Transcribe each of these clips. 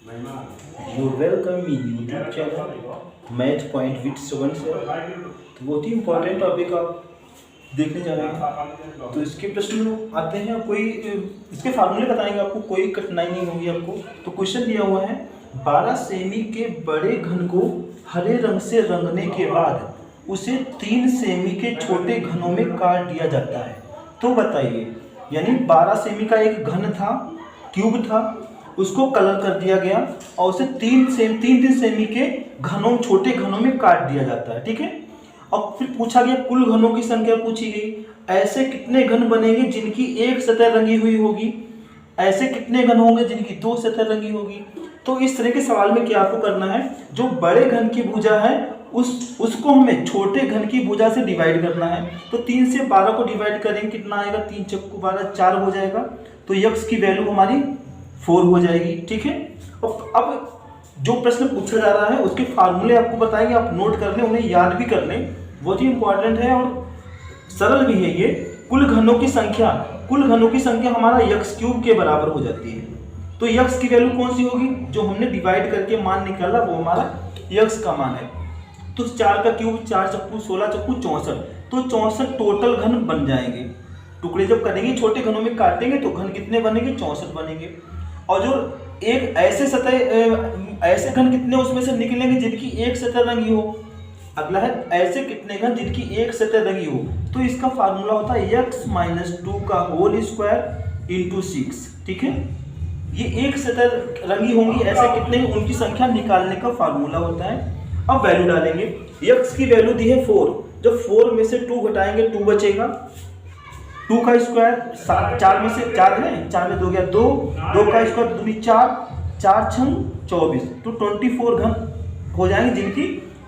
You welcome me YouTube channel math point with Shravan sir. तो बहुत ही important topic आप देखने जा रहे हैं। तो इसके प्रश्न आते हैं, कोई इसके फार्मूले बताएंगे आपको, कोई कठिनाई नहीं होगी आपको। तो क्वेश्चन दिया हुआ है 12 सेमी के बड़े घन को हरे रंग से रंगने के बाद उसे 3 सेमी के छोटे घनों में काट दिया जाता है। तो बताइए, यानी 12 सेमी का एक घन था, क्यूब था, उसको कलर कर दिया गया और उसे 3 सेमी के घनों, छोटे घनों में काट दिया जाता है। ठीक है। और फिर पूछा गया कुल घनों की संख्या पूछी गई। ऐसे कितने घन बनेंगे जिनकी एक सतह रंगी हुई होगी, ऐसे कितने घन होंगे जिनकी 2 सतह रंगी होगी। तो इस तरह के सवाल में क्या आपको करना है, जो बड़े घन की भुजा है उसको हमें छोटे घन की भुजा से डिवाइड करना है। तो 3 से 12 को डिवाइड करेंगे, कितना आएगा, 3 चक्कू 12, 4 हो जाएगा। तो यक्स की वैल्यू हमारी 4 हो जाएगी। ठीक है। और अब जो प्रश्न पूछा जा रहा है उसके फार्मूले आपको बताएंगे, आप नोट कर लें, उन्हें याद भी कर लें, बहुत ही इंपॉर्टेंट है और सरल भी है ये। कुल घनों की संख्या हमारा यक्स क्यूब के बराबर हो जाती है। तो यक्स की वैल्यू कौन सी होगी, जो हमने डिवाइड करके मान निकाला वो हमारा यक्स का मान है। तो 4 का क्यूब 4 चक्कू 16 चक्कू 64, तो 64 टोटल घन बन जाएंगे। टुकड़े जब करेंगे, छोटे घनों में काटेंगे तो घन कितने बनेंगे, 64 बनेंगे। और जो एक ऐसे घन कितने उसमें से निकलेंगे जिनकी एक सतह रंगी हो। अगला है ऐसे कितने घन जिनकी एक सतह रंगी हो। तो इसका फार्मूला होता है x-2 का होल स्क्वायर इंटू 6। ठीक है। ये एक सतह रंगी होंगी, ऐसे कितने, उनकी संख्या निकालने का फार्मूला होता है। अब वैल्यू डालेंगे। x की वैल्यू दी है 4, जब 4 में से 2 घटाएंगे 2 बचेगा। 2 का स्क्वायर 4 में से 4 है, 4 में 2 गया 2, 2 का स्क्वायर 2 4, 4 6 24, तो 24 घन हो जाएंगे जिनकी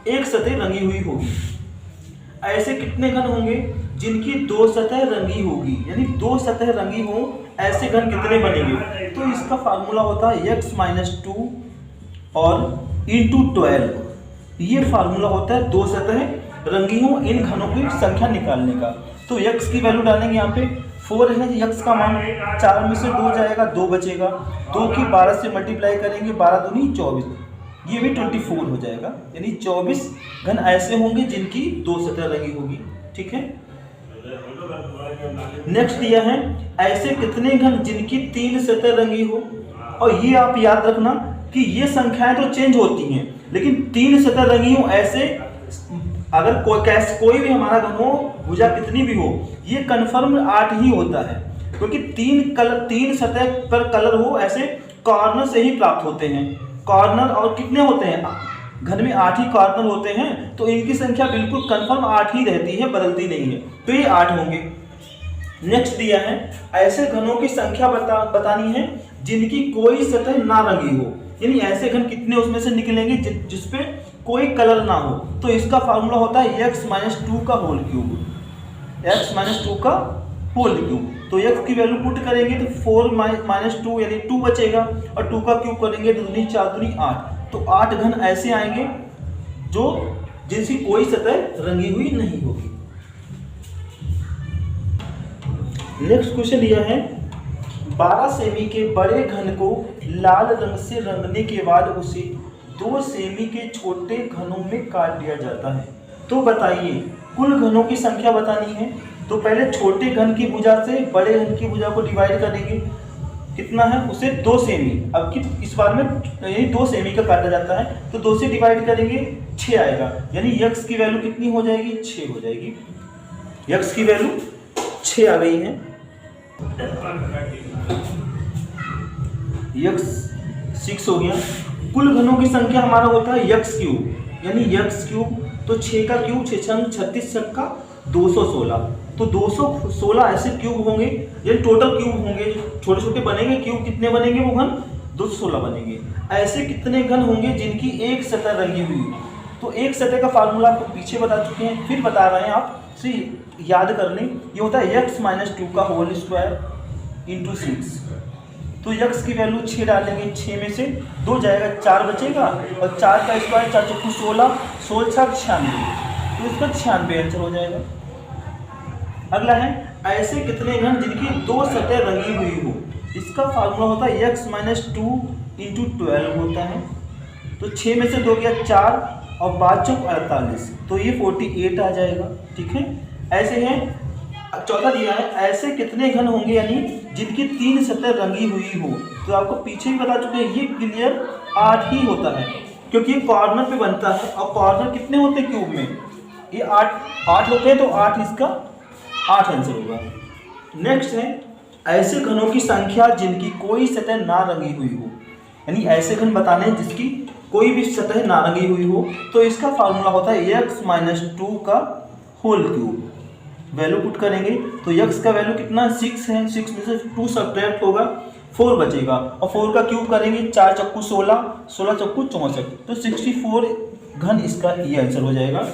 एक सतह रंगी हुई होगी। ऐसे कितने घन होंगे जिनकी 2 सतह रंगी होगी, यानी 2 सतह रंगी हो, ऐसे घन कितने बनेंगे। तो इसका फार्मूला होता है x-2 और इंटू 12। ये फार्मूला होता है 2 सतह रंगी हो इन घनों की संख्या निकालने का। तो x की वैल्यू डालेंगे, यहाँ पे 4 है x का मान, 4 में से 2 जाएगा 2 बचेगा, 2 की 12 से मल्टीप्लाई करेंगे, 12 दूनी 24, ये भी 24 हो जाएगा। यानी 24 घन ऐसे होंगे जिनकी 2 सतह रंगी होगी। ठीक है। नेक्स्ट दिया है ऐसे कितने घन जिनकी 3 सतह रंगी हो। और ये आप याद रखना कि ये संख्याएं तो चेंज होती हैं, लेकिन 3 सतह रंगी हो ऐसे, अगर कोई भी हमारा घन हो, भुजा कितनी भी हो, ये कन्फर्म 8 ही होता है, क्योंकि 3 सतह पर कलर हो ऐसे कॉर्नर से ही प्राप्त होते हैं। कॉर्नर और कितने होते हैं, घन में 8 ही कॉर्नर होते हैं, तो इनकी संख्या बिल्कुल कंफर्म 8 ही रहती है, बदलती नहीं है। तो ये 8 होंगे। नेक्स्ट दिया है ऐसे घनों की संख्या बतानी है जिनकी कोई सतह ना रंगी हो, यानी ऐसे घन कितने उसमें से निकलेंगे जिसपे कोई कलर ना हो। तो इसका फार्मूला होता है x-2 का होल क्यूब, x-2 का होल क्यूब। तो x की वैल्यू पुट करेंगे तो 4 - 2 यानी 2 बचेगा, और 2 का क्यूब करेंगे तो 2 4 दूनी 8, तो 8 घन ऐसे आएंगे जो जिनकी कोई सतह रंगी हुई नहीं होगी। नेक्स्ट क्वेश्चन दिया है 12 सेमी के बड़े घन को लाल रंग से रंगने के बाद उसे 2 सेमी के छोटे घनों में काट दिया जाता है। तो बताइए कुल घनों की संख्या बतानी है। तो पहले छोटे घन की भुजा से बड़े घन की भुजा को डिवाइड करेंगे, कितना है, उसे 2 सेमी। अब कि इस बार में 2 सेमी का काटा जाता है, तो 2 से डिवाइड करेंगे 6 आएगा, यानी यक्स की वैल्यू कितनी हो जाएगी, 6 हो जाएगी। यक्स की वैल्यू 6 आ गई है। यक्स 6 हो गया। कुल घनों की संख्या हमारा होता है यक्स क्यूब, यानी यक्स क्यूब, तो 6 का क्यूब 6 6 36 छक्का 216, तो 216 ऐसे क्यूब होंगे, ये टोटल क्यूब होंगे, छोटे छोटे बनेंगे क्यूब, कितने बनेंगे वो घन, 216 बनेंगे। ऐसे कितने घन होंगे जिनकी एक सतह रंगी हुई। तो एक सतह का फार्मूला आपको पीछे बता चुके हैं, फिर बता रहे हैं, आप से याद कर लें। ये होता है x-2 का होल स्क्वायर इंटू 6। तो x की वैल्यू 6 डालेंगे, 6 में से 2 जाएगा, 4 बचेगा, और 4 का स्क्वायर 4 चक्कू 16, 16 96, तो इसका 96 आंसर हो जाएगा। अगला है ऐसे कितने घन जिनकी 2 सतह रंगी हुई हो। इसका फार्मूला होता है x माइनस 2 इंटू 12 होता है। तो 6 में से 2 गया 4 और 5 चौक 48, तो ये 48 आ जाएगा। ठीक है, ऐसे हैं। चौथा दिया है ऐसे कितने घन होंगे यानी जिनकी 3 सतह रंगी हुई हो। तो आपको पीछे भी बता चुके हैं ये क्लियर 8 ही होता है, क्योंकि ये कॉर्नर पे बनता है और कॉर्नर कितने होते हैं क्यूब में, ये 8 होते हैं, तो 8 इसका 8 आंसर होगा। नेक्स्ट है ऐसे घनों की संख्या जिनकी कोई सतह ना रंगी हुई हो, यानी ऐसे घन बताने हैं जिसकी कोई भी सतह ना रंगी हुई हो। तो इसका फार्मूला होता है x माइनस 2 का होल क्यूब। वैल्यू पुट करेंगे तो x का वैल्यू कितना 6 है, 6 में से 2 सब्ट्रैक्ट होगा 4 बचेगा, और 4 का क्यूब करेंगे 4 चक्कू 16, 16 चक्कू 64, तो 64 घन इसका ये आंसर हो जाएगा।